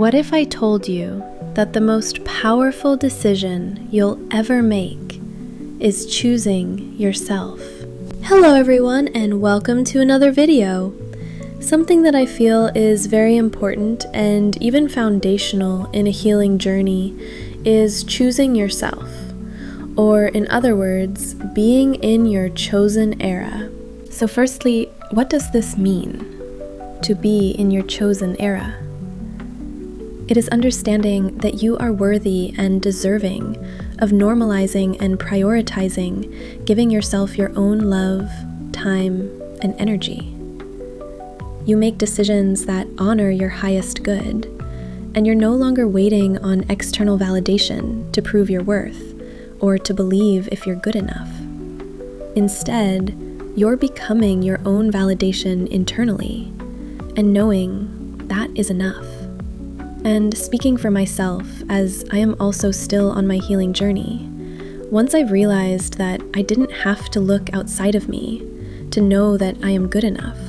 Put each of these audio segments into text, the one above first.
What if I told you that the most powerful decision you'll ever make is choosing yourself? Hello everyone, and welcome to another video. Something that I feel is very important and even foundational in a healing journey is choosing yourself, or in other words, being in your chosen era. So firstly, what does this mean, to be in your chosen era? It is understanding that you are worthy and deserving of normalizing and prioritizing giving yourself your own love, time, and energy. You make decisions that honor your highest good, and you're no longer waiting on external validation to prove your worth or to believe if you're good enough. Instead, you're becoming your own validation internally and knowing that is enough. And speaking for myself, as I am also still on my healing journey, once I've realized that I didn't have to look outside of me to know that I am good enough,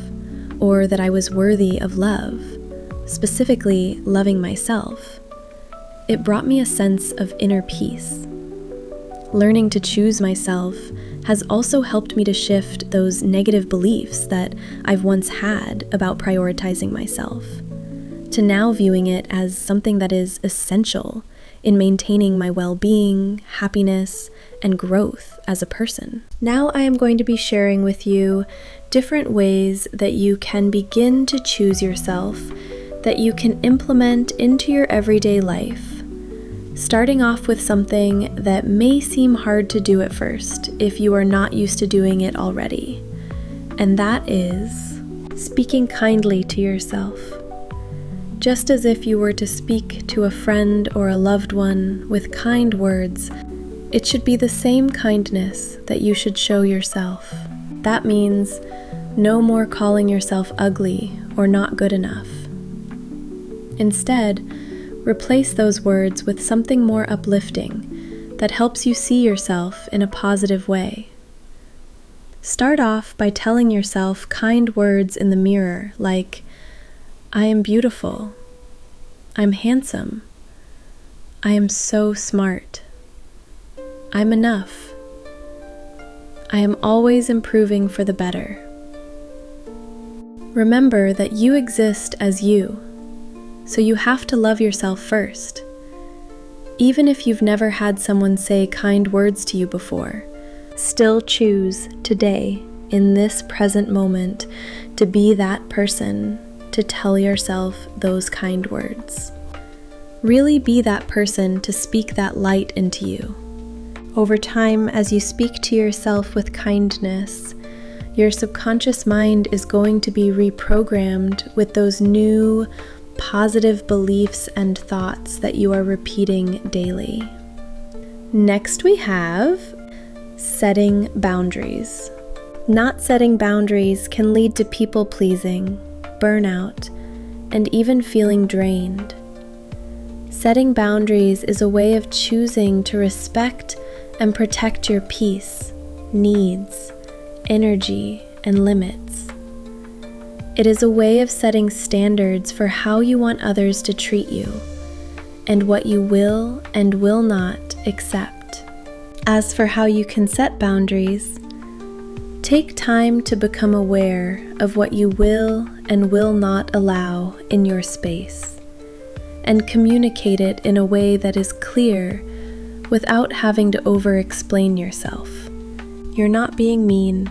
or that I was worthy of love, specifically loving myself, it brought me a sense of inner peace. Learning to choose myself has also helped me to shift those negative beliefs that I've once had about prioritizing myself, to now viewing it as something that is essential in maintaining my well-being, happiness, and growth as a person. Now I am going to be sharing with you different ways that you can begin to choose yourself, that you can implement into your everyday life, starting off with something that may seem hard to do at first if you are not used to doing it already, and that is speaking kindly to yourself. Just as if you were to speak to a friend or a loved one with kind words, it should be the same kindness that you should show yourself. That means no more calling yourself ugly or not good enough. Instead, replace those words with something more uplifting that helps you see yourself in a positive way. Start off by telling yourself kind words in the mirror like, I am beautiful, I'm handsome, I am so smart, I'm enough, I am always improving for the better. Remember that you exist as you, so you have to love yourself first. Even if you've never had someone say kind words to you before, still choose today, in this present moment, to be that person, to tell yourself those kind words. Really be that person to speak that light into you. Over time, as you speak to yourself with kindness, your subconscious mind is going to be reprogrammed with those new, positive beliefs and thoughts that you are repeating daily. Next, we have setting boundaries. Not setting boundaries can lead to people-pleasing, burnout, and even feeling drained. Setting boundaries is a way of choosing to respect and protect your peace, needs, energy, and limits. It is a way of setting standards for how you want others to treat you and what you will and will not accept. As for how you can set boundaries, take time to become aware of what you will and will not allow in your space, and communicate it in a way that is clear without having to over-explain yourself. You're not being mean,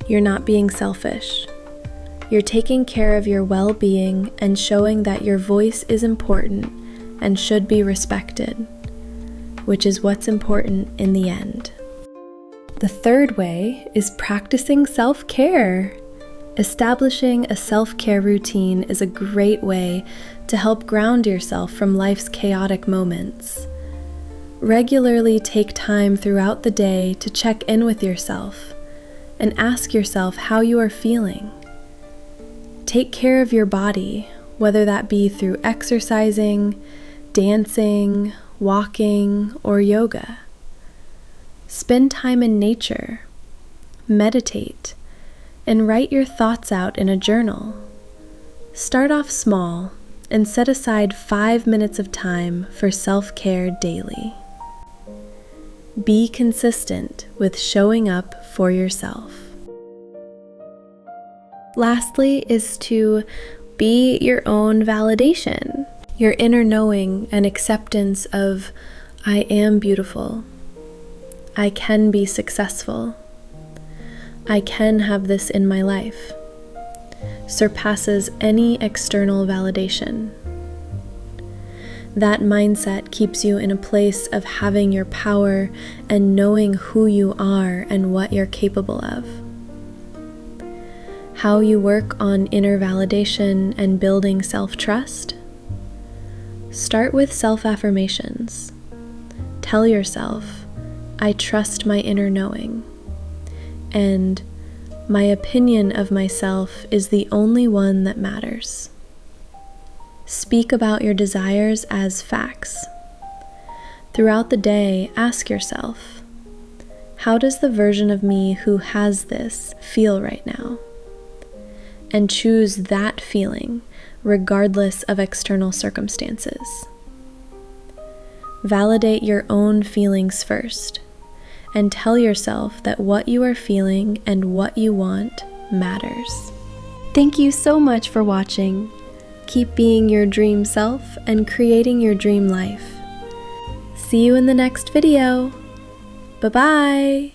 you're not being selfish. You're taking care of your well-being and showing that your voice is important and should be respected, which is what's important in the end. The third way is practicing self-care. Establishing a self-care routine is a great way to help ground yourself from life's chaotic moments. Regularly take time throughout the day to check in with yourself and ask yourself how you are feeling. Take care of your body, whether that be through exercising, dancing, walking, or yoga. Spend time in nature, meditate, and write your thoughts out in a journal. Start off small and set aside 5 minutes of time for self-care daily. Be consistent with showing up for yourself. Lastly is to be your own validation, your inner knowing and acceptance of I am beautiful, I can be successful, I can have this in my life, surpasses any external validation. That mindset keeps you in a place of having your power and knowing who you are and what you're capable of. How you work on inner validation and building self-trust? Start with self-affirmations. Tell yourself, I trust my inner knowing, and my opinion of myself is the only one that matters. Speak about your desires as facts. Throughout the day, ask yourself, how does the version of me who has this feel right now? And choose that feeling regardless of external circumstances. Validate your own feelings first, and tell yourself that what you are feeling and what you want matters. Thank you so much for watching. Keep being your dream self and creating your dream life. See you in the next video. Bye-bye.